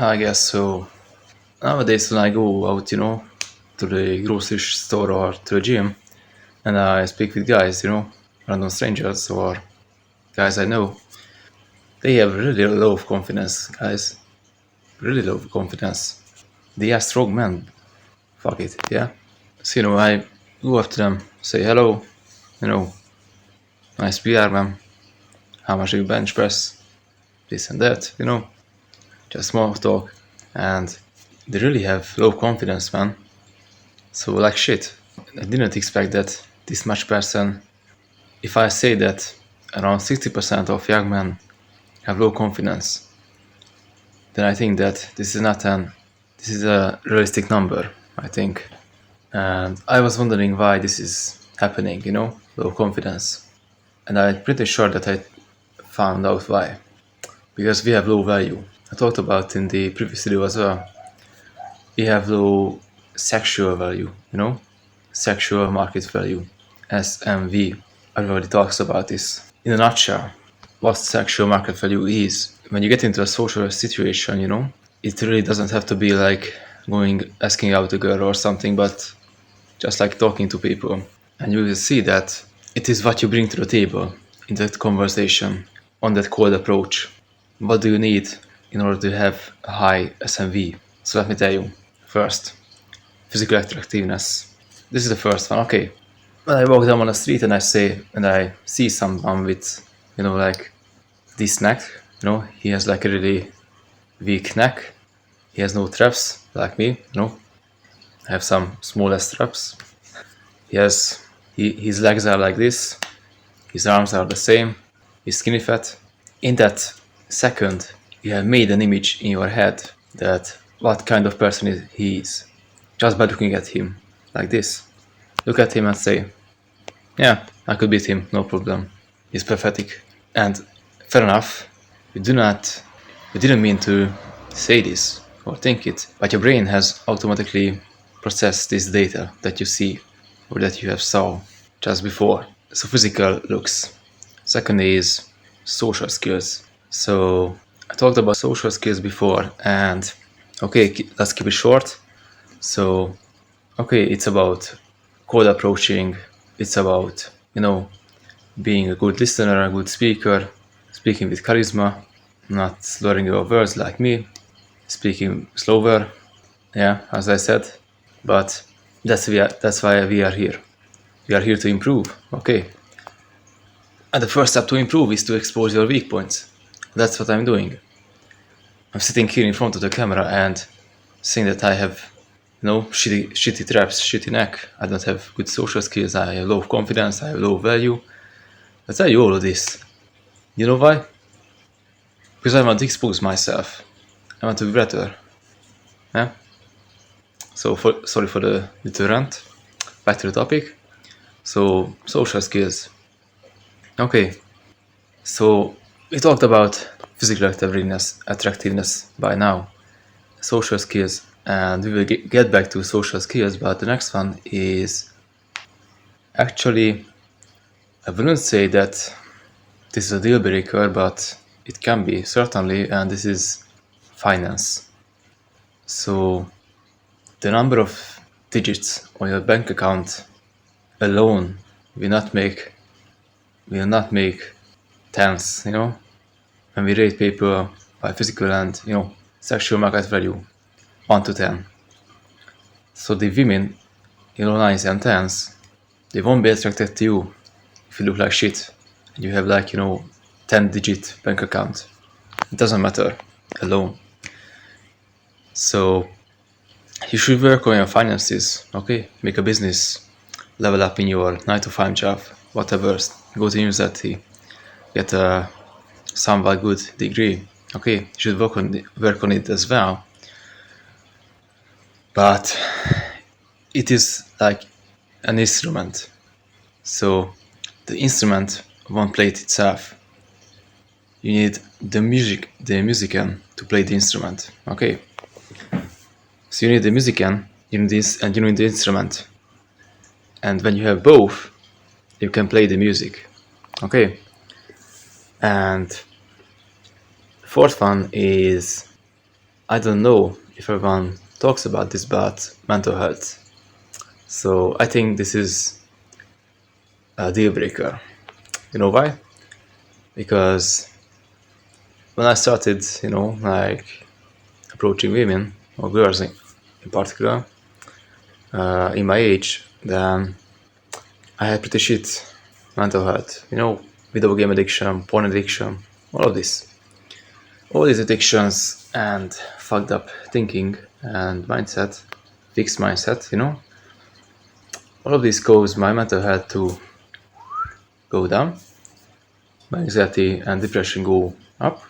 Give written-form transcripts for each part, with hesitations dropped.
I guess so. Nowadays, when I go out, to the grocery store or to the gym, and I speak with guys, random strangers or guys I know, they have really low confidence, guys. Really low confidence. They are strong men. Fuck it, yeah. So, I go up to them, say hello, you know, nice PR, man. How much do you bench press? This and that, just small talk. And they really have low confidence, man. So, like shit. I didn't expect that this much person. If I say that around 60% of young men have low confidence, then I think that this is a realistic number, I think. And I was wondering why this is happening, low confidence. And I'm pretty sure that I found out why. Because we have low value. I talked about in the previous video as well. We have low sexual value, sexual market value, SMV. Everybody talks about this. In a nutshell, what sexual market value is. When you get into a social situation, it really doesn't have to be like asking out a girl or something, but just like talking to people. And you will see that it is what you bring to the table in that conversation, on that cold approach. What do you need in order to have a high SMV? So let me tell you. First, physical attractiveness. This is the first one. Okay. When I walk down on the street and I see someone with, like this neck, he has like a really weak neck. He has no traps like me, I have some smallest traps. His legs are like this. His arms are the same. He's skinny fat. In that second, you have made an image in your head that what kind of person he is, just by looking at him like this. Look at him and say, yeah, I could beat him, no problem. He's pathetic. And fair enough, you didn't mean to say this or think it, but your brain has automatically processed this data that you see or that you have saw just before. So physical looks. Second is social skills. So I talked about social skills before, and okay, let's keep it short. So, okay, it's about cold approaching. It's about, being a good listener, a good speaker, speaking with charisma, not slurring your words like me, speaking slower, yeah, as I said. But that's why we are here. We are here to improve, okay? And the first step to improve is to expose your weak points. That's what I'm doing. I'm sitting here in front of the camera and saying that I have, shitty traps, shitty neck. I don't have good social skills. I have low confidence. I have low value. I tell you all of this. You know why? Because I want to expose myself. I want to be better. Yeah. So sorry for the little rant. Back to the topic. So social skills. Okay. So we talked about physical attractiveness by now, social skills, and we will get back to social skills, but the next one is actually, I wouldn't say that this is a deal breaker, but it can be certainly, and this is finance. So the number of digits on your bank account alone will not make tens, when we rate people by physical and, sexual market value, 1 to 10. So the women, 9s and 10s, they won't be attracted to you if you look like shit and you have 10-digit bank account. It doesn't matter alone. So you should work on your finances, okay? Make a business, level up in your 9-to-5 job, whatever, go to university, get a somewhat good degree, okay? You should work on it as well. But it is like an instrument. So the instrument won't play it itself. You need the musician to play the instrument, okay? So you need the musician, you need this, and you need the instrument. And when you have both, you can play the music, okay? And the fourth one is I don't know if everyone talks about this, but mental health. So I think this is a deal breaker. You know why? Because when I started, like approaching women or girls in particular, in my age, then I had pretty shit mental health. Video game addiction, porn addiction, all of this. All these addictions and fucked up thinking and mindset, fixed mindset, all of this caused my mental health to go down, my anxiety and depression go up.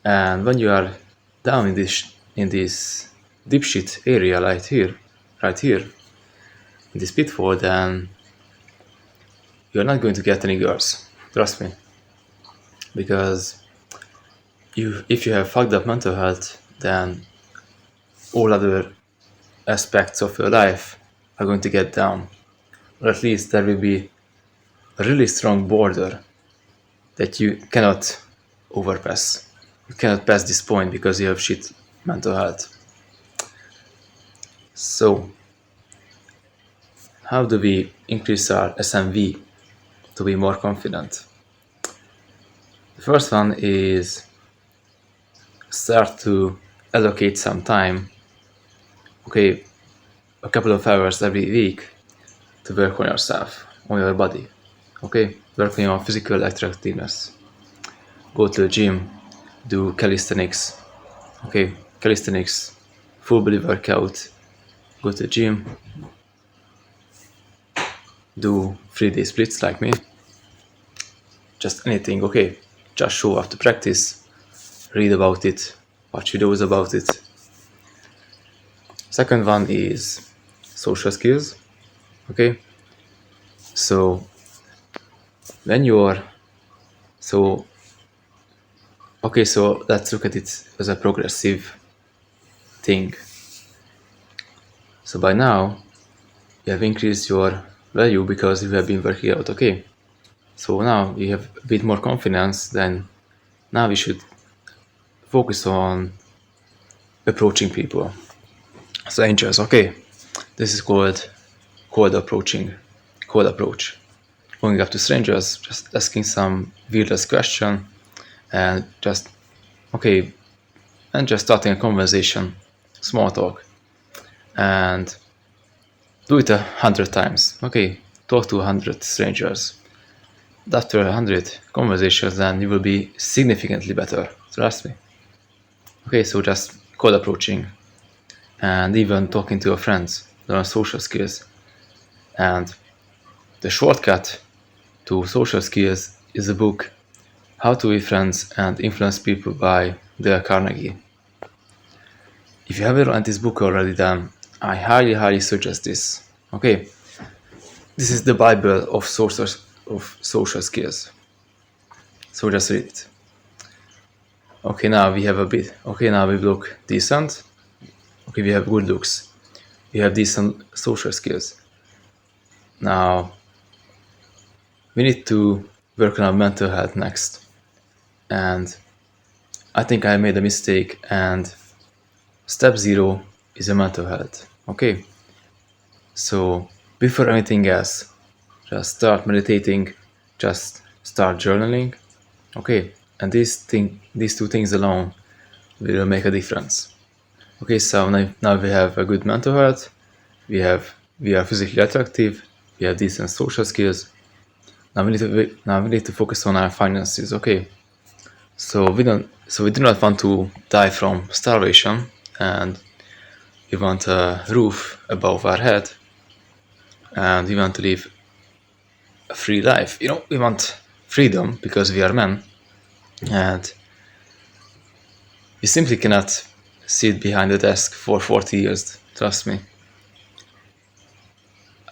And when you are down in this deep shit area right here, in this pitfall, then you're not going to get any girls. Trust me. Because if you have fucked up mental health, then all other aspects of your life are going to get down. Or at least there will be a really strong border that you cannot overpass. You cannot pass this point because you have shit mental health. So, how do we increase our SMV to be more confident? The first one is start to allocate some time, a couple of hours every week to work on yourself, on your body, work on your physical attractiveness. Go to the gym, do calisthenics, full body workout, go to the gym, do 3-day splits like me, just anything, just show up to practice, read about it, watch videos about it. Second one is social skills, so when you're, so let's look at it as a progressive thing. So by now, you have increased your value because you have been working out, So now you have a bit more confidence, then now we should focus on approaching people. Strangers, This is called cold approach. Going up to strangers, just asking some weirdest question and just starting a conversation, small talk. And do it 100 times, Talk to 100 strangers. After 100 conversations, then you will be significantly better, trust me. So just cold approaching and even talking to your friends, learn social skills. And the shortcut to social skills is the book How to Be Friends and Influence People by Dale Carnegie. If you haven't read this book already, then I highly, highly suggest this. This is the Bible of social skills. So just read it. Now we have a bit. Now we look decent. We have good looks. We have decent social skills. Now we need to work on our mental health next. And I think I made a mistake, and step 0 is your mental health. So before anything else, just start meditating, just start journaling, and these two things alone will make a difference. So now we have a good mental health, we are physically attractive, we have decent social skills. Now we need to focus on our finances. So we do not want to die from starvation, and we want a roof above our head, and we want to live a free life. We want freedom because we are men, and you simply cannot sit behind a desk for 40 years, trust me.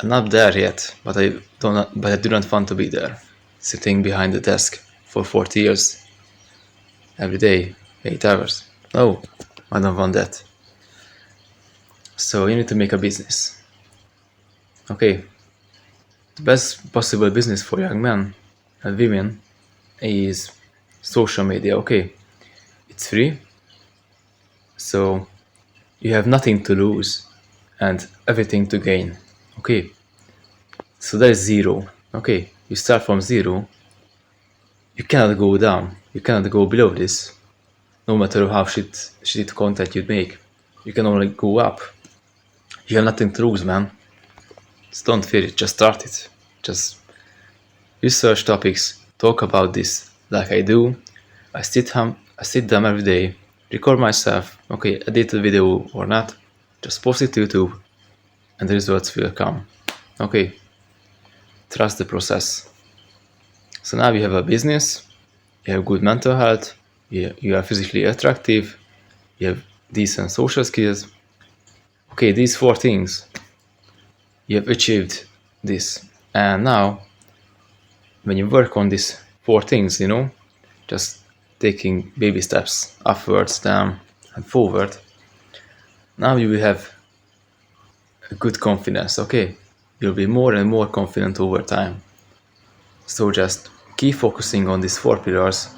I'm not there yet, but I do not want to be there, sitting behind the desk for 40 years, every day, 8 hours. No, I don't want that. So you need to make a business. The best possible business for young men and women is social media. It's free. So you have nothing to lose and everything to gain. Okay, so that is zero. Okay, you start from zero. You cannot go down. You cannot go below this. No matter how shit content you make, you can only go up. You have nothing to lose, man. So don't fear it. Just start it. Just research topics. Talk about this like I do. I sit down every day, record myself. Okay, edit the video or not. Just post it to YouTube, and the results will come. Okay, trust the process. So now you have a business, you have good mental health, you are physically attractive, you have decent social skills. Okay, these four things, you have achieved this. And now, when you work on these four things, just taking baby steps upwards, down, and forward, now you will have a good confidence, okay? You'll be more and more confident over time. So just keep focusing on these four pillars